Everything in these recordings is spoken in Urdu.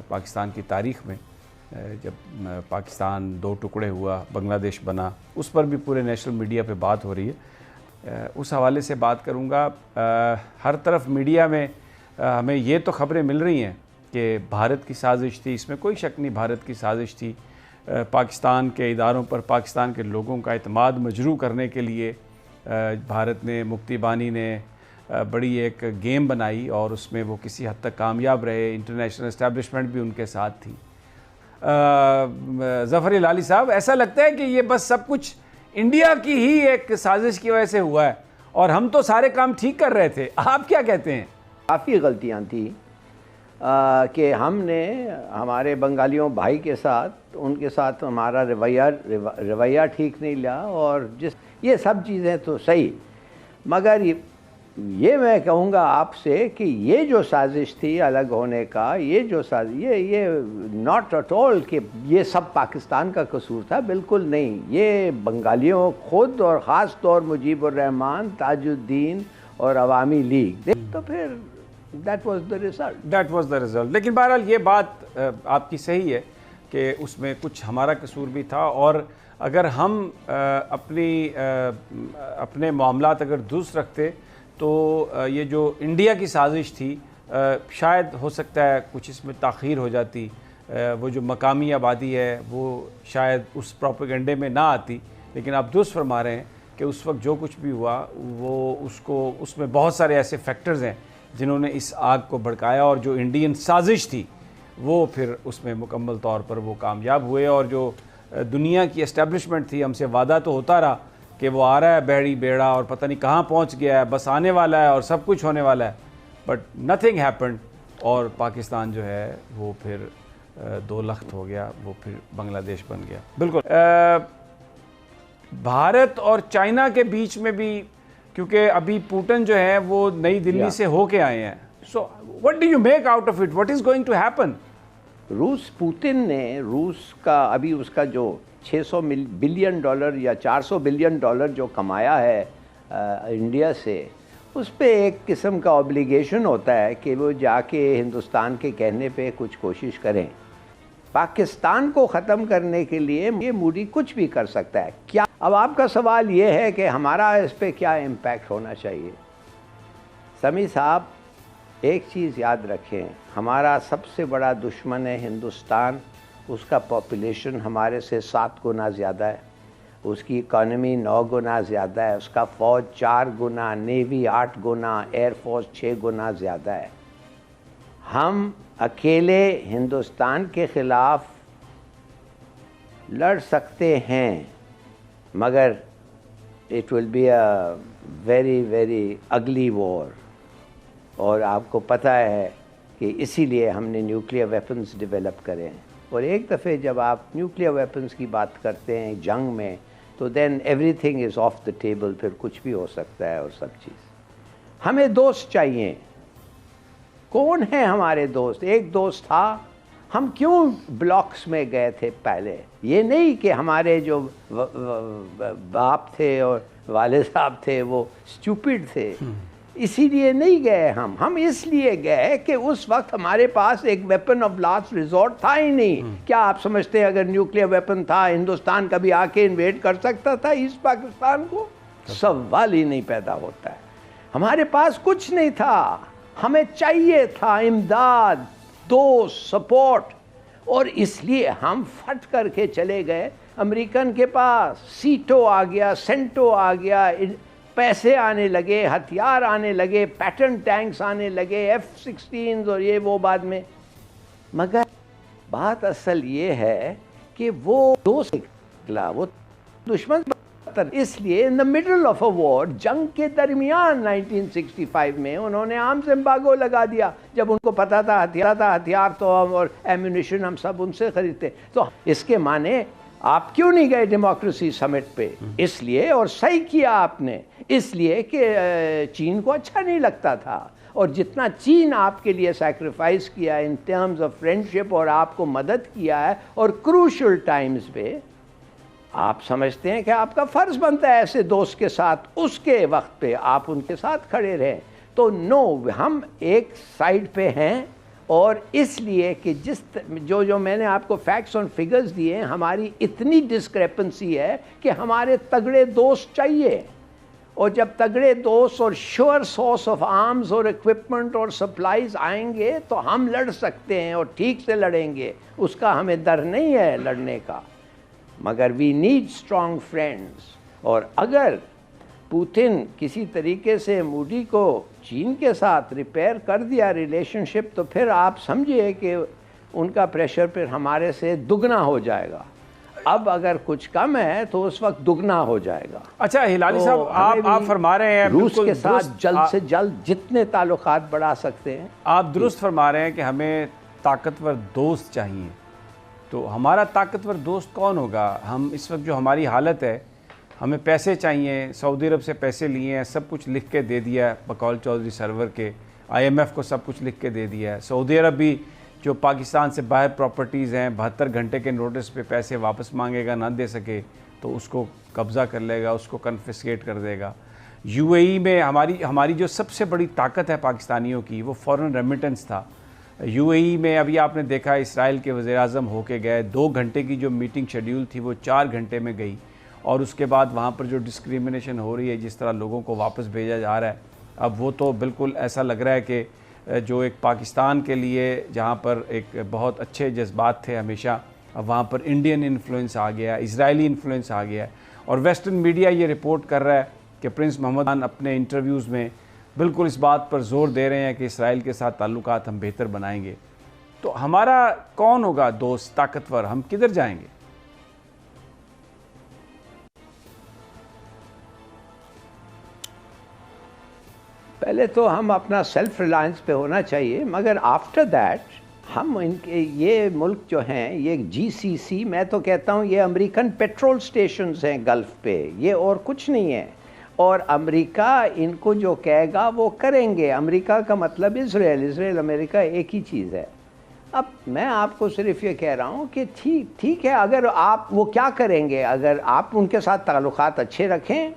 پاکستان کی تاریخ میں جب پاکستان دو ٹکڑے ہوا، بنگلہ دیش بنا، اس پر بھی پورے نیشنل میڈیا پہ بات ہو رہی ہے۔ اس حوالے سے بات کروں گا۔ ہر طرف میڈیا میں ہمیں یہ تو خبریں مل رہی ہیں کہ بھارت کی سازش تھی، اس میں کوئی شک نہیں بھارت کی سازش تھی۔ پاکستان کے اداروں پر پاکستان کے لوگوں کا اعتماد مجروح کرنے کے لیے بھارت نے، مکتی بانی نے بڑی ایک گیم بنائی اور اس میں وہ کسی حد تک کامیاب رہے۔ انٹرنیشنل اسٹیبلشمنٹ بھی ان کے ساتھ تھی۔ ظفر ہلالی صاحب، ایسا لگتا ہے کہ یہ بس سب کچھ انڈیا کی ہی ایک سازش کی وجہ سے ہوا ہے اور ہم تو سارے کام ٹھیک کر رہے تھے، آپ کیا کہتے ہیں؟ کافی غلطیاں تھیں کہ ہم نے ہمارے بنگالیوں بھائی کے ساتھ، ان کے ساتھ ہمارا رویہ ٹھیک نہیں لیا، اور یہ سب چیزیں تو صحیح، مگر یہ میں کہوں گا آپ سے کہ یہ جو سازش تھی الگ ہونے کا، یہ ناٹ ایٹ آل کہ یہ سب پاکستان کا قصور تھا، بالکل نہیں۔ یہ بنگالیوں خود اور خاص طور مجیب الرحمان، تاج الدین اور عوامی لیگ، تو پھر that was the result۔ لیکن بہرحال یہ بات آپ کی صحیح ہے کہ اس میں کچھ ہمارا قصور بھی تھا، اور اگر ہم اپنے معاملات اگر درست رکھتے تو یہ جو انڈیا کی سازش تھی شاید ہو سکتا ہے کچھ اس میں تاخیر ہو جاتی، وہ جو مقامی آبادی ہے وہ شاید اس پروپیگنڈے میں نہ آتی۔ لیکن آپ درست فرما رہے ہیں کہ اس وقت جو کچھ بھی ہوا وہ اس میں بہت سارے ایسے فیکٹرز ہیں جنہوں نے اس آگ کو بھڑکایا، اور جو انڈین سازش تھی وہ پھر اس میں مکمل طور پر وہ کامیاب ہوئے، اور جو دنیا کی اسٹیبلشمنٹ تھی، ہم سے وعدہ تو ہوتا رہا کہ وہ آ رہا ہے بحری بیڑا اور پتہ نہیں کہاں پہنچ گیا ہے، بس آنے والا ہے اور سب کچھ ہونے والا ہے، بٹ نتھنگ ہیپنڈ، اور پاکستان جو ہے وہ پھر دو لخت ہو گیا، وہ پھر بنگلہ دیش بن گیا۔ بالکل بھارت اور چائنا کے بیچ میں بھی، کیونکہ ابھی پوٹن جو ہے وہ نئی دلی سے ہو کے آئے ہیں، سو what do you make out of it? What is going to happen? Putin نے روس کا ابھی اس کا جو $600 بلین یا $400 بلین جو کمایا ہے انڈیا سے، اس پہ ایک قسم کا اوبلیگیشن ہوتا ہے کہ وہ جا کے ہندوستان کے کہنے پہ کچھ کوشش کریں۔ پاکستان کو ختم کرنے کے لیے یہ مودی کچھ بھی کر سکتا ہے کیا؟ اب آپ کا سوال یہ ہے کہ ہمارا اس پہ کیا امپیکٹ ہونا چاہیے؟ سمیع صاحب، ایک چیز یاد رکھیں، ہمارا سب سے بڑا دشمن ہے ہندوستان۔ اس کا پاپولیشن ہمارے سے 7 گنا زیادہ ہے، اس کی اکانومی 9 گنا زیادہ ہے، اس کا فوج 4 گنا، نیوی 8 گنا، ایئر فورس 6 گنا زیادہ ہے۔ ہم اکیلے ہندوستان کے خلاف لڑ سکتے ہیں، مگر it will be a very very ugly war، اور آپ کو پتہ ہے کہ اسی لیے ہم نے نیوکلیئر ویپنز ڈیولپ کرے ہیں، اور ایک دفعہ جب آپ نیوکلیئر ویپنز کی بات کرتے ہیں جنگ میں تو then everything is off the table, پھر کچھ بھی ہو سکتا ہے اور سب چیز۔ ہمیں دوست چاہیے۔ کون ہیں ہمارے دوست؟ ایک دوست تھا، ہم کیوں بلاکس میں گئے تھے پہلے؟ یہ نہیں کہ ہمارے جو باپ تھے اور والد صاحب تھے وہ اسٹوپڈ تھے، اسی لیے نہیں گئے ہم اس لیے گئے کہ اس وقت ہمارے پاس ایک ویپن آف لاسٹ ریزورٹ تھا ہی نہیں۔ کیا آپ سمجھتے ہیں اگر نیوکلیئر ویپن تھا ہندوستان کبھی آ کے انویڈ کر سکتا تھا ایسٹ پاکستان کو؟ سوال ہی نہیں پیدا ہوتا ہے۔ ہمارے پاس کچھ نہیں تھا، ہمیں چاہیے تھا امداد، دوست، سپورٹ، اور اس لیے ہم پھٹ کر کے چلے گئے امریکن کے پاس۔ سیٹو آ گیا، سینٹو آ گیا، پیسے آنے لگے، ہتھیار آنے لگے، پیٹرن ٹینکس آنے لگے، F-16 اور یہ وہ بعد میں۔ مگر بات اصل یہ ہے کہ وہ دوست نکلا، وہ دشمن۔ اس لیے ان دا مڈل آف اے وار، جنگ کے درمیان 1965 میں انہوں نے آرمز ایمبارگو لگا دیا، جب ان کو پتا تھا ہتھیار تو ہم اور ایمونیشن ہم سب ان سے خریدتے۔ تو اس کے معنی آپ کیوں نہیں گئے ڈیموکریسی سمٹ پہ؟ اس لیے، اور صحیح کیا آپ نے، اس لیے کہ چین کو اچھا نہیں لگتا تھا، اور جتنا چین آپ کے لیے سیکریفائس کیا ان ٹرمز آف فرینڈشپ اور آپ کو مدد کیا ہے، اور کروشل ٹائمز پہ آپ سمجھتے ہیں کہ آپ کا فرض بنتا ہے ایسے دوست کے ساتھ اس کے وقت پہ آپ ان کے ساتھ کھڑے رہیں۔ تو نو، ہم ایک سائیڈ پہ ہیں اور اس لیے کہ جو میں نے آپ کو فیکٹس اور فگرز دیے ہیں، ہماری اتنی ڈسکریپنسی ہے کہ ہمارے تگڑے دوست چاہیے، اور جب تگڑے دوست اور شیور سورس آف آرمز اور اکوپمنٹ اور سپلائیز آئیں گے تو ہم لڑ سکتے ہیں اور ٹھیک سے لڑیں گے، اس کا ہمیں ڈر نہیں ہے لڑنے کا، مگر وی نیڈ اسٹرانگ فرینڈز. اور اگر پوتن کسی طریقے سے مودی کو چین کے ساتھ ریپیئر کر دیا ریلیشن شپ، تو پھر آپ سمجھیے کہ ان کا پریشر پھر ہمارے سے دگنا ہو جائے گا. اب اگر کچھ کم ہے تو اس وقت دگنا ہو جائے گا. اچھا ہلالی صاحب، آپ فرما رہے ہیں روس کے ساتھ جلد سے جلد جتنے تعلقات بڑھا سکتے ہیں. آپ درست فرما رہے ہیں کہ ہمیں طاقتور دوست چاہیے. تو ہمارا طاقتور دوست کون ہوگا؟ ہم اس وقت جو ہماری حالت ہے، ہمیں پیسے چاہیے، سعودی عرب سے پیسے لیے ہیں، سب کچھ لکھ کے دے دیا ہے بقول چودھری سرور کے، IMF کو سب کچھ لکھ کے دے دیا ہے. سعودی عرب بھی جو پاکستان سے باہر پراپرٹیز ہیں 72 گھنٹے کے نوٹس پہ پیسے واپس مانگے گا، نہ دے سکے تو اس کو قبضہ کر لے گا، اس کو کنفسکیٹ کر دے گا. UAE میں ہماری جو سب سے بڑی طاقت ہے پاکستانیوں کی، وہ فورن ریمیٹنس تھا. UAE میں ابھی آپ نے دیکھا اسرائیل کے وزیر اعظم ہو کے گئے، 2 گھنٹے کی جو میٹنگ شیڈیول تھی وہ 4 گھنٹے میں گئی، اور اس کے بعد وہاں پر جو ڈسکریمنیشن ہو رہی ہے، جس طرح لوگوں کو واپس بھیجا جا رہا ہے، اب وہ تو بالکل ایسا لگ رہا ہے کہ جو ایک پاکستان کے لیے جہاں پر ایک بہت اچھے جذبات تھے ہمیشہ، اب وہاں پر انڈین انفلوئنس آ گیا ہے، اسرائیلی انفلوئنس آ گیا ہے. اور ویسٹرن میڈیا یہ رپورٹ کر رہا ہے کہ پرنس محمد خان اپنے انٹرویوز میں بالکل اس بات پر زور دے رہے ہیں کہ اسرائیل کے ساتھ تعلقات ہم بہتر بنائیں گے. تو ہمارا کون ہوگا دوست طاقتور؟ ہم کدھر جائیں گے؟ پہلے تو ہم اپنا سیلف ریلائنس پہ ہونا چاہیے، مگر آفٹر دیٹ ہم ان کے یہ ملک جو ہیں، یہ GCC، میں تو کہتا ہوں یہ امریکن پیٹرول سٹیشنز ہیں گلف پہ، یہ اور کچھ نہیں ہے. اور امریکہ ان کو جو کہے گا وہ کریں گے. امریکہ کا مطلب اسرائیل امریکہ ایک ہی چیز ہے. اب میں آپ کو صرف یہ کہہ رہا ہوں کہ ٹھیک ہے، اگر آپ وہ کیا کریں گے، اگر آپ ان کے ساتھ تعلقات اچھے رکھیں،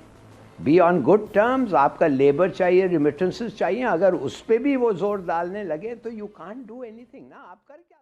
بی آن گڈ ٹرمز، آپ کا لیبر چاہیے، ریمیٹنسز چاہیے، اگر اس پہ بھی وہ زور ڈالنے لگے تو you can't do any thing نا. آپ کر کیا